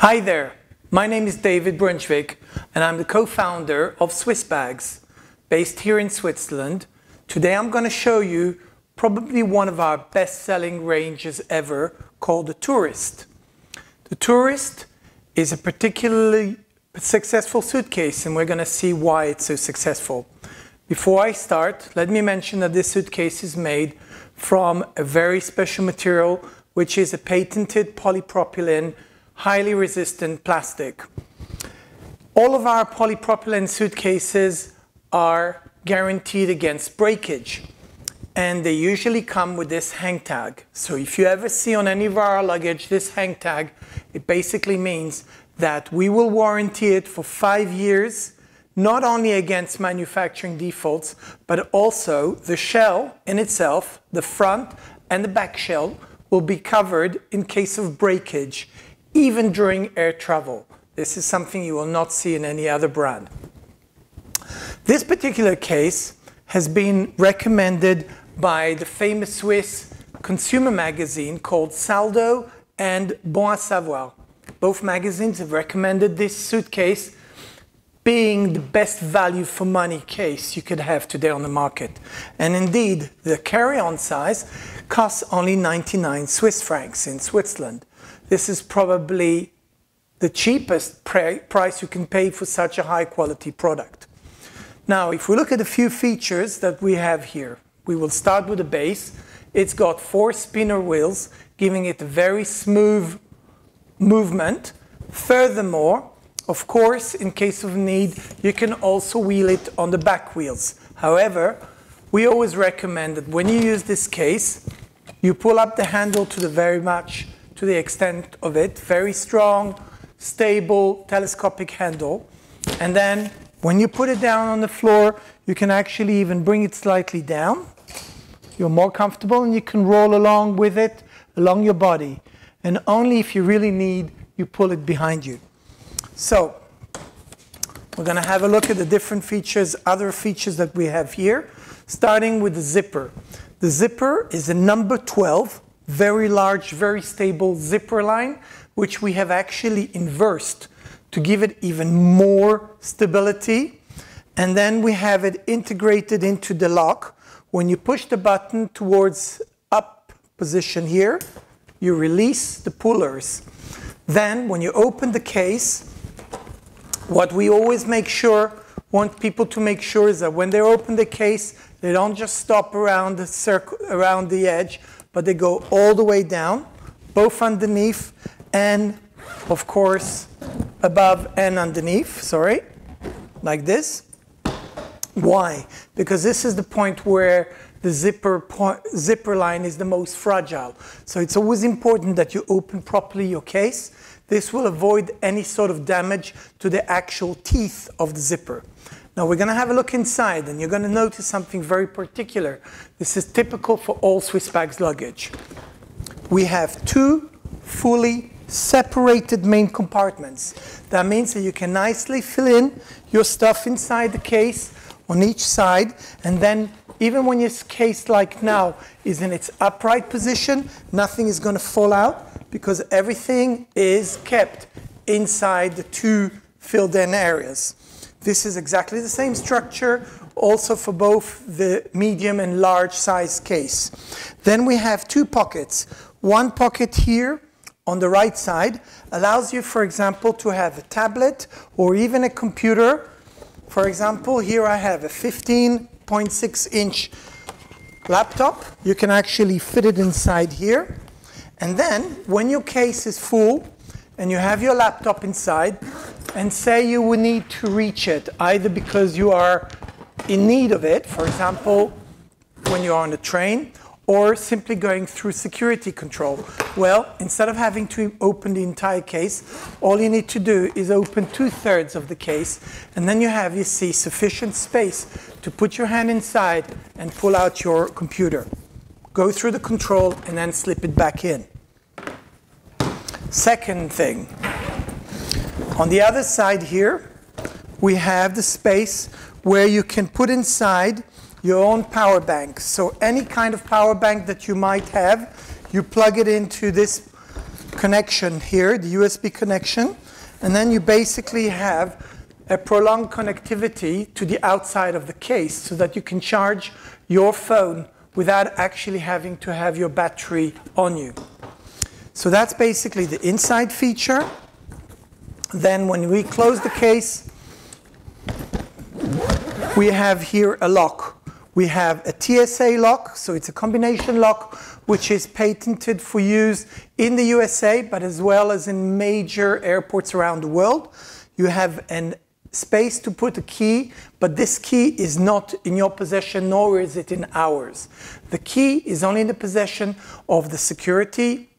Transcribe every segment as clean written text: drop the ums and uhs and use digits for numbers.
Hi there, my name is David Brunswick and I'm the co-founder of Swissbags, based here in Switzerland. Today I'm going to show you probably one of our best-selling ranges ever called the Tourist. The Tourist is a particularly successful suitcase and we're going to see why it's so successful. Before I start, let me mention that this suitcase is made from a very special material, which is a patented polypropylene highly resistant plastic. All of our polypropylene suitcases are guaranteed against breakage, and they usually come with this hang tag. So if you ever see on any of our luggage this hang tag, it basically means that we will warranty it for 5 years, not only against manufacturing defaults, but also the shell in itself, the front and the back shell, will be covered in case of breakage, even during air travel. This is something you will not see in any other brand. This particular case has been recommended by the famous Swiss consumer magazine called Saldo and Bon à Savoir. Both magazines have recommended this suitcase being the best value for money case you could have today on the market. And indeed, the carry-on size costs only 99 Swiss francs in Switzerland. This is probably the cheapest price you can pay for such a high quality product. Now, if we look at a few features that we have here, we will start with the base. It's got 4 spinner wheels, giving it a very smooth movement. Furthermore, of course, in case of need, you can also wheel it on the back wheels. However, we always recommend that when you use this case, you pull up the handle to the extent of it, very strong, stable, telescopic handle. And then when you put it down on the floor, you can actually even bring it slightly down. You're more comfortable and you can roll along with it, along your body. And only if you really need, you pull it behind you. So we're going to have a look at the different features, other features that we have here, starting with the zipper. The zipper is a number 12, very large, very stable zipper line, which we have actually inversed to give it even more stability. And then we have it integrated into the lock. When you push the button towards up position here, you release the pullers. Then when you open the case, what we always want people to make sure is that when they open the case, they don't just stop around the circle, around the edge, but they go all the way down, both underneath and, of course, above and underneath, sorry, like this. Why? Because this is the point where the zipper line is the most fragile. So it's always important that you open properly your case. This will avoid any sort of damage to the actual teeth of the zipper. Now we're going to have a look inside and you're going to notice something very particular. This is typical for all Swissbags luggage. We have 2 fully separated main compartments. That means that you can nicely fill in your stuff inside the case on each side, and then even when your case like now is in its upright position, nothing is going to fall out because everything is kept inside the 2 filled in areas. This is exactly the same structure also for both the medium and large size case. Then we have 2 pockets. One pocket here on the right side allows you, for example, to have a tablet or even a computer. For example, here I have a 15.6-inch laptop. You can actually fit it inside here. And then when your case is full and you have your laptop inside, and say you would need to reach it, either because you are in need of it, for example, when you're on a train, or simply going through security control. Well, instead of having to open the entire case, all you need to do is open 2/3 of the case, and then you have, you see, sufficient space to put your hand inside and pull out your computer. Go through the control and then slip it back in. Second thing, on the other side here, we have the space where you can put inside your own power bank. So any kind of power bank that you might have, you plug it into this connection here, the USB connection, and then you basically have a prolonged connectivity to the outside of the case so that you can charge your phone without actually having to have your battery on you. So that's basically the inside feature. Then when we close the case, we have here a lock. We have a TSA lock, so it's a combination lock which is patented for use in the USA, but as well as in major airports around the world. You have a space to put a key, but this key is not in your possession, nor is it in ours. The key is only in the possession of the security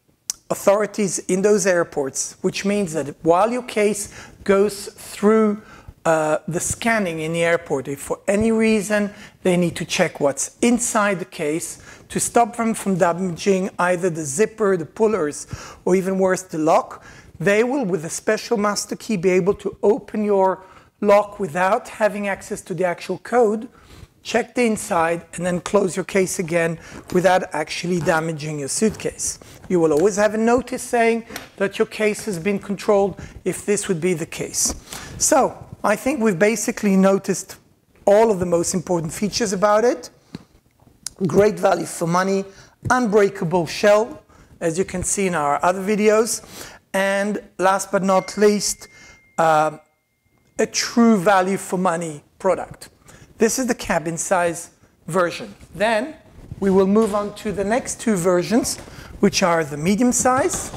authorities in those airports, which means that while your case goes through the scanning in the airport, if for any reason they need to check what's inside the case to stop them from damaging either the zipper, the pullers, or even worse, the lock, they will, with a special master key, be able to open your lock without having access to the actual code, check the inside, and then close your case again without actually damaging your suitcase. You will always have a notice saying that your case has been controlled if this would be the case. So I think we've basically noticed all of the most important features about it. Great value for money, unbreakable shell, as you can see in our other videos, and last but not least, a true value for money product. This is the cabin size version. Then we will move on to the next two versions, which are the medium size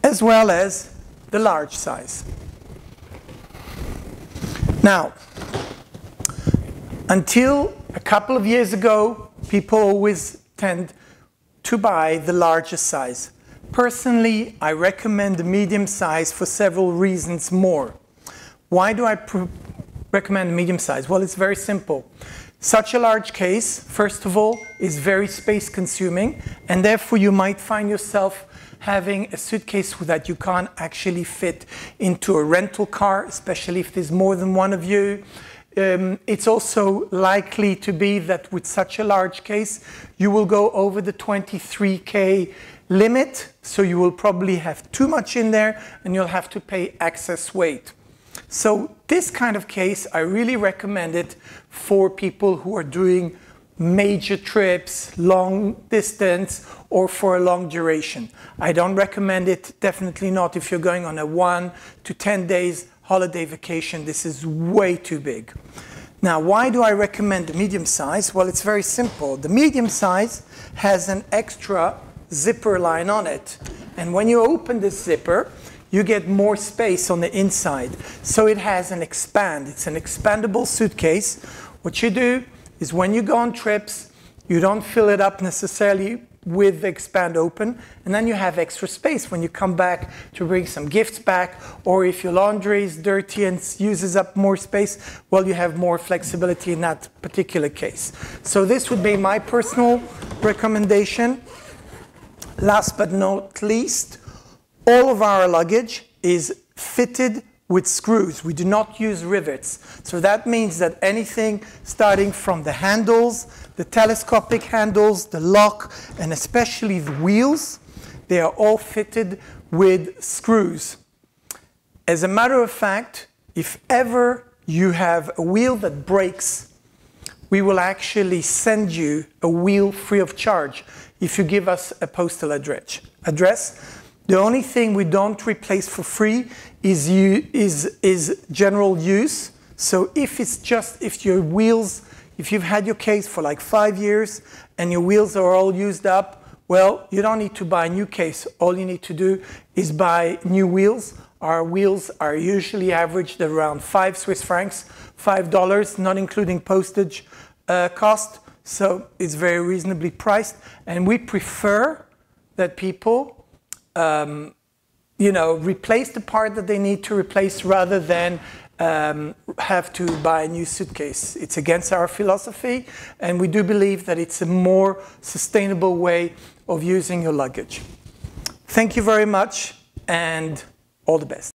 as well as the large size. Now, until a couple of years ago, people always tend to buy the largest size. Personally, I recommend the medium size for several reasons more. Why do I recommend medium size? Well, it's very simple. Such a large case, first of all, is very space consuming, and therefore you might find yourself having a suitcase that you can't actually fit into a rental car, especially if there's more than one of you. It's also likely to be that with such a large case, you will go over the 23K limit, so you will probably have too much in there and you'll have to pay excess weight. So this kind of case, I really recommend it for people who are doing major trips, long distance, or for a long duration. I don't recommend it, definitely not if you're going on a 1 to 10 days holiday vacation. This is way too big. Now, why do I recommend the medium size? Well, it's very simple. The medium size has an extra zipper line on it. And when you open this zipper, you get more space on the inside. So it has an expand. It's an expandable suitcase. What you do is when you go on trips, you don't fill it up necessarily with the expand open, and then you have extra space when you come back to bring some gifts back, or if your laundry is dirty and uses up more space, well, you have more flexibility in that particular case. So this would be my personal recommendation. Last but not least, all of our luggage is fitted with screws. We do not use rivets. So that means that anything starting from the handles, the telescopic handles, the lock, and especially the wheels, they are all fitted with screws. As a matter of fact, if ever you have a wheel that breaks, we will actually send you a wheel free of charge if you give us a postal address. The only thing we don't replace for free is general use. So if your wheels, if you've had your case for like 5 years and your wheels are all used up, well, you don't need to buy a new case. All you need to do is buy new wheels. Our wheels are usually averaged at around 5 Swiss francs, $5, not including postage cost. So it's very reasonably priced. And we prefer that people replace the part that they need to replace rather than have to buy a new suitcase. It's against our philosophy, and we do believe that it's a more sustainable way of using your luggage. Thank you very much, and all the best.